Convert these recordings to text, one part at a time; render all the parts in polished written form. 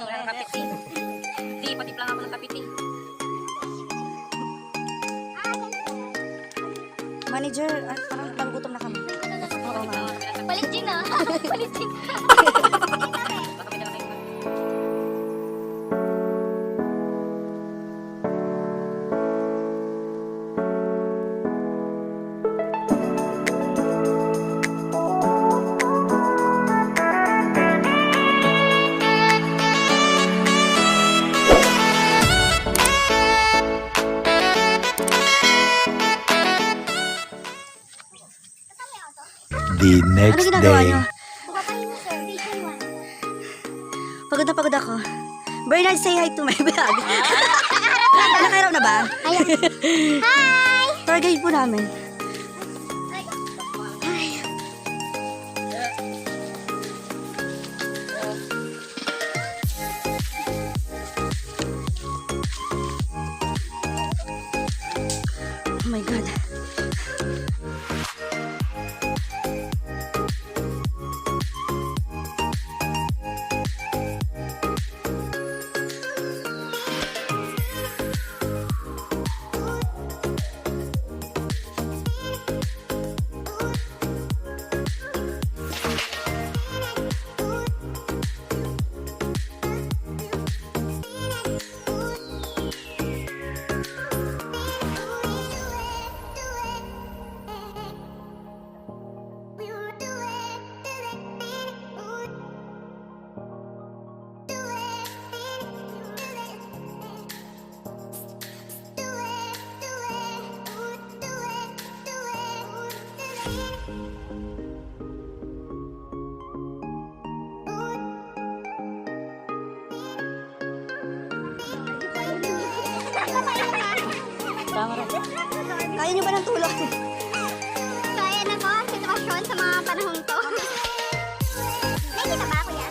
Kapiti. Hindi, patiplang ako ng kapiti. Manager, parang panggutom na kami. Oo, ma'am. Paligin na. Paligin. Baka may dala kayo. The Ano next ginagawa day. niyo? Bukapahin mo, sir. Station 1. Pagod ako. Bernard, say hi to my vlog. Nakaraw na ba? Ayan. Hi! Tour guide po namin. Oh my God. Kaya niyo ba ng tulong? So, ayan na po ang sitwasyon sa mga panahon to. Nakikita ba, kuya?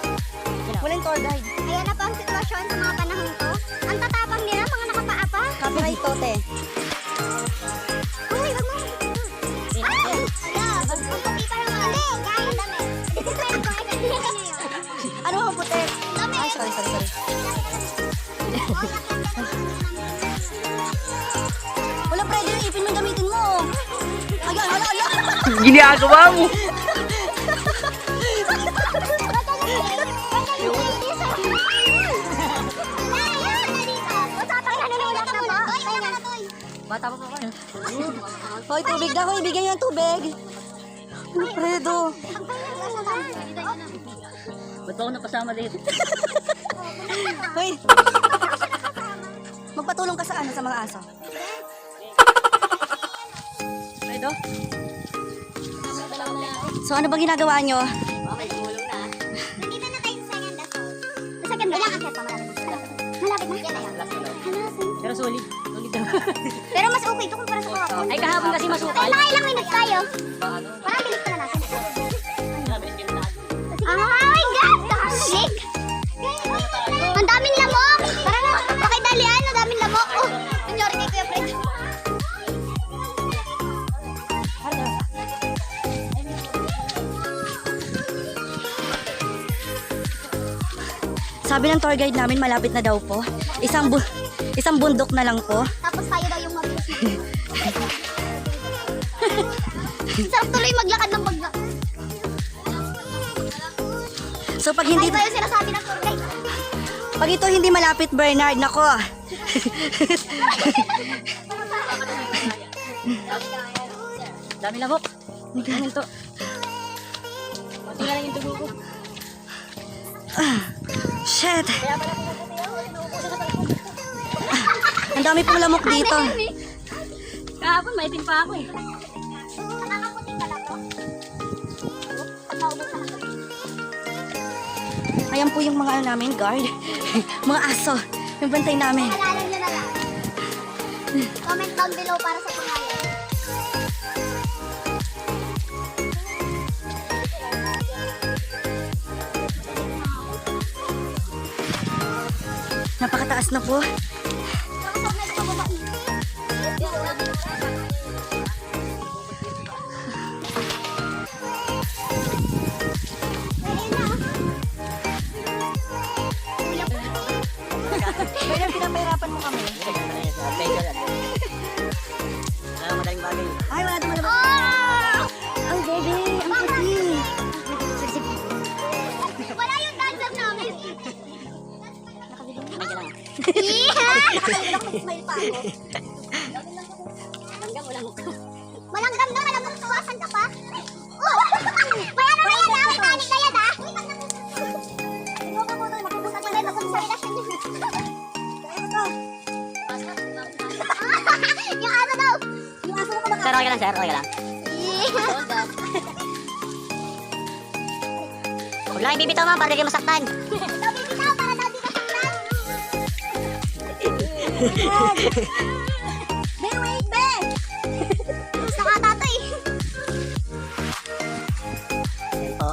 Walang tour guide. Ayan na po ang sitwasyon sa mga panahon to. Ang tatapang nila, mga nakapaa pa. Copyright to, te. Uy, wag mo. Ay! Yeah, magpupupi pa naman. Hindi, guys. Ang dami. Isiswell ko. Ano ang puti? Dami. Ay, sorry. Wala, pwede yung ipin mo gamitin mo. Ayan, hala. Ginagawa mo. Bata pa pa. Hoy, tubig na. Hoy, bigyan niyo ng tubig. Alfredo. Ba't ako napasama dito? Hoy. Magpatulong ka sa mga aso. Ito? So, ano bang ginagawa nyo? Nandito na tayo sa second assault. Sa second ba? Ilang akyat pa malapit na. Malapit na? Yan na yan. Pero solid. Solid na. Pero mas okay ito kumpara sa kahapon. Ay, kahapon kasi masukal. Nakailang minutes tayo. Ano? Parang bilis pa na natin. Grabe, hindi na lahat. Oh my God! Nakakasig! Ang daming lamok! Parang pakidalian, ang daming lamok. Oh, kunyari kay Kuya Fred. Sabi ng tour guide namin, malapit na daw po. Isang bundok na lang po. Tapos tayo daw yung mabilis na. Sarap tuloy maglakad ng maglakad. So, pag hindi... Ay ba yung sinasabi ng tour guide? Pag ito hindi malapit, Bernard, nako. Dami lamok. Ano ito? Pati na lang yung dugo ko. Shit. Ang dami pong lamok dito. Kahapon, maitim pa ako eh. Nakakaputing ka lang to. Naubos na lang. Ayan po yung mga ano namin, guard. Mga aso. Yung bantay namin. Pangalan nyo na lang. Comment down below para sa pangalan. Napakataas na po. Nakasmile pa ako. Malanggam na, malanggam to. Asan ka pa? Oh! May ano na yan, ah. May tanik na yan, ah. Ayoko mo na, mapupunta ka na. Sa relasyon niyo. Yung ano daw. Yung aso mo ka baka. Sir, okay lang, sir. Okay lang. Huwag lang ibibitaw, ma'am, para di kayo masaktan. Daw bibitaw para daw di masaktan. Be, wait, be! Gusto ka tatay. Yan po.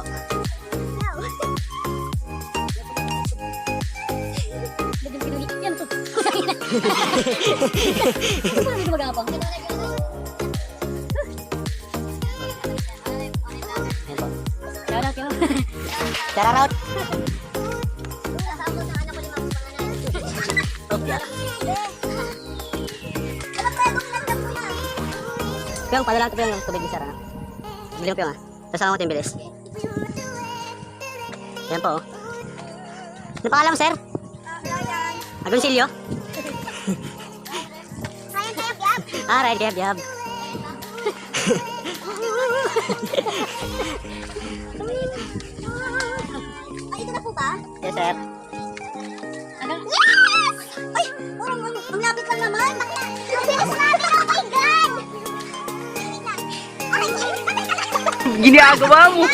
Yan to. Ano gumagapang? Yan po. Shoutout yun. Shoutout. Kasama sa anak ko 5 pangalan. Okay. Ano pa yung langgam mo na? Piyong, padala ko piyong yung tubig ni Sara. Bili mo piyong, ah. Tapos ako yung bilis. Yan po, oh. Ano pangalan mo, sir? Ryan. Agoncillo? Ryan, yab. Ah, right, yab. Ay, ito na po ba? Yes, sir. Yes! Ay, parang ang lapit lang naman. Ang bilis namin! Oh my God! Ay, Ginagawa mo.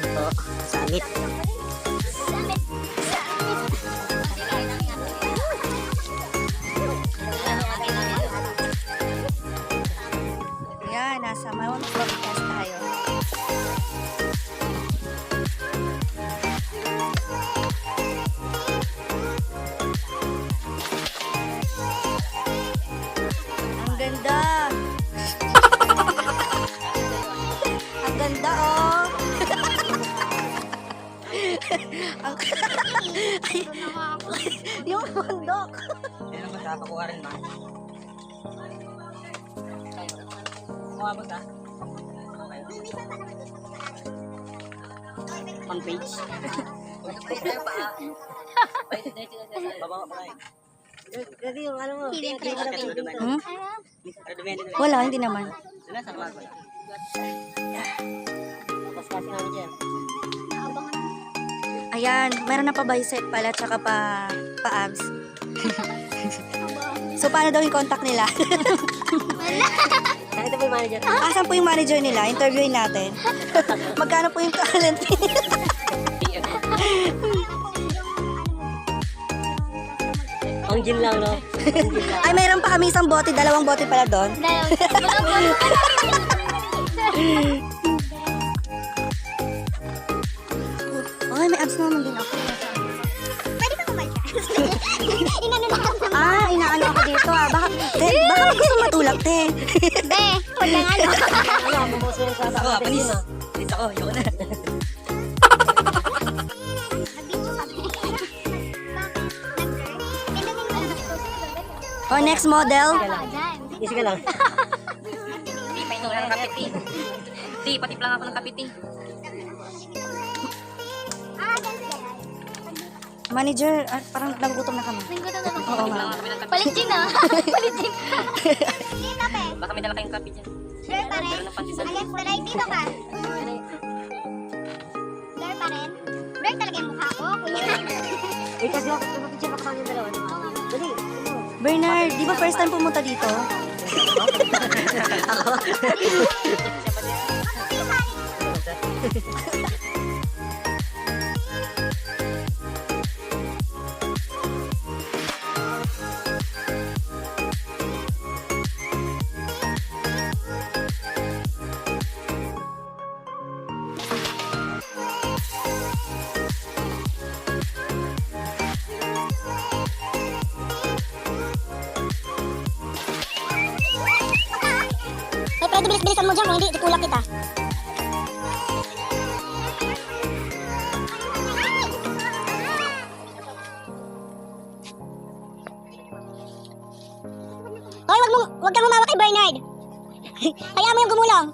Ito, samit. Yan, nasa Mount Broadcast tayo. Ang ganda. Ang ganda, oh. Ang yung bundok. Meron ba sa pakuha rin, ma? Kumabot, ah. On page. Kasi yung ano mo, Hmm? Wala, hindi naman. Ayan, meron na pa bicep pala, tsaka pa abs. So, paano daw yung contact nila? Ito po yung manager. Asan po yung manager nila? Interviewin natin. Magkano po yung talent nila? Ang gym lang, no? Ay, meron pa kami isang bote, 2 bote pala doon. Ay, may abs naman din ako. Pwede ka kumalka. Inano na ako. Ah, inaano ako dito ah. Baka may gusto matulak, te. Be, huwag lang ano. Ako, panis. Panis ako, yun na. Nag-video ka, be. Oh, next model. Easy ka lang. Di, painom lang ng kapiti. Di, patip lang ako ng kapiti. Manager, parang nagugutom na kami. Oo nga. Palit na. Palit gin. Dito, be. Baka may dala kayong kapi dyan. Blur pa rin. Against the light, dito ka. Blur pa rin. Blur talaga yung mukha ko, kuya. Eh, kasi ako, picture pa kasama yung dalawa. Dali. Bernard, di ba first time pumunta dito? Ay, pwede bilis-bilisan mo dyan kung hindi, tutulak kita. Hoy, wag kang humawa kay Bernard. Hayaan mo yung gumulong.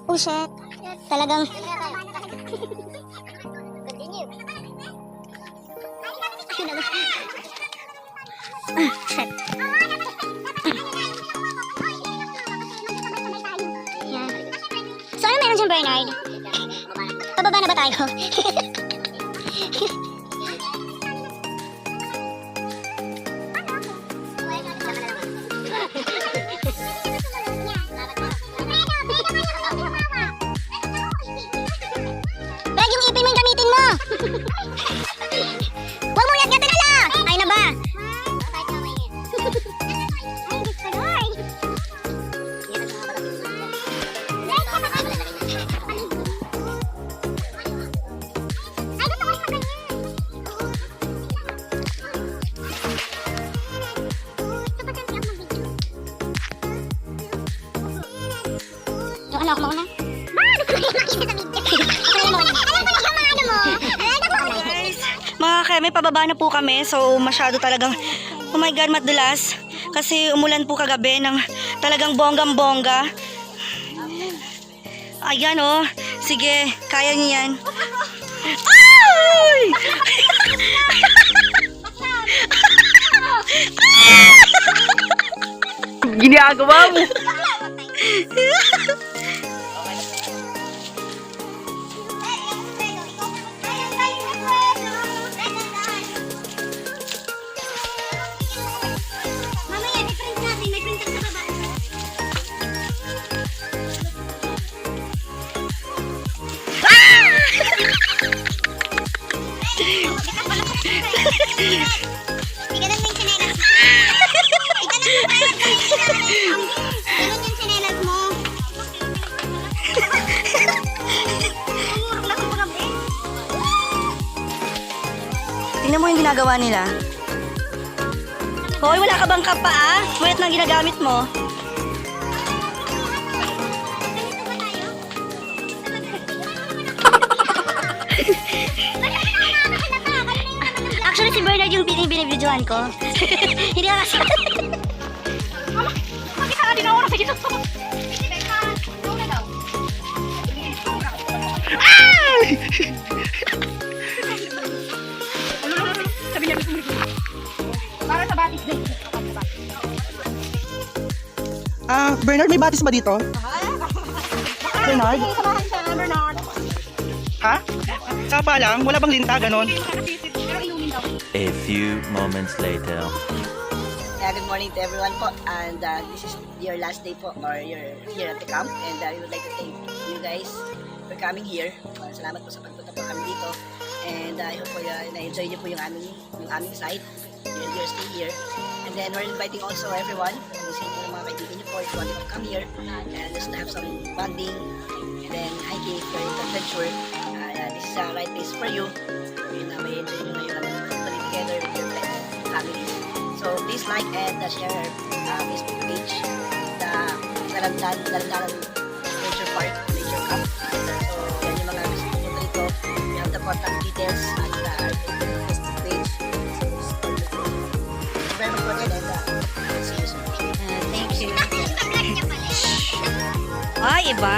Oh, shit. Talagang... Continue. Shit. Yan. So, ano meron siyang Bernard? Pababa na ba tayo? Brad, yung ipin mo yung gamitin mo! Huwag mo yat-yatin na lang! Ay na ba? Yung ano ako mauna? Guys, mga keme, pababa na po kami. So, masyado talagang, oh my God, madulas. Kasi umulan po kagabi ng talagang bonggang-bongga. Ayan, oh. Sige, kaya niyo yan. Ay! Ginagawa mo. Mamaya, i-print natin. May printer sa baba. Iganan mo yung sinelas mo. Iganan mo ba? Ganon yung sinelas mo. Umurok na ako kagabi. Tingnan mo yung ginagawa nila. Hoy, wala ka bang kapa, ah? Mayat nang ginagamit mo. Ganito ba tayo? Actually, si Bernard yung binibidyoan ko. Hindi ka kasi... Makita ka din ako na sa dito. Sabi niya, para sa batis din. Bernard, may batis ba dito? Bernard? Bernard. Ha? Sapa lang? Wala bang linta, ganon? A few moments later. Good morning to everyone po. And this is your last day po, or you're here at the camp. And we would like to thank you guys for coming here. Salamat po sa pagpunta po kami dito. And I hope po na-enjoy niyo po yung aming site. Your stay here. And then we're inviting also everyone. Kung sino yung mga kaibigan niyo po, if you wanted to come here and just to have some bonding and then hiking for adventure. This is the right place for you. And may enjoy nyo ngayon totally together with your friends, families. So please like and share Facebook page, the Dalandalan Nature Park, Nature Camp. So yan yung mga gusto nyo dito. We have the contact details at our Facebook page. So thank you very much for that, and see you soon. Thank you. Ay, iba.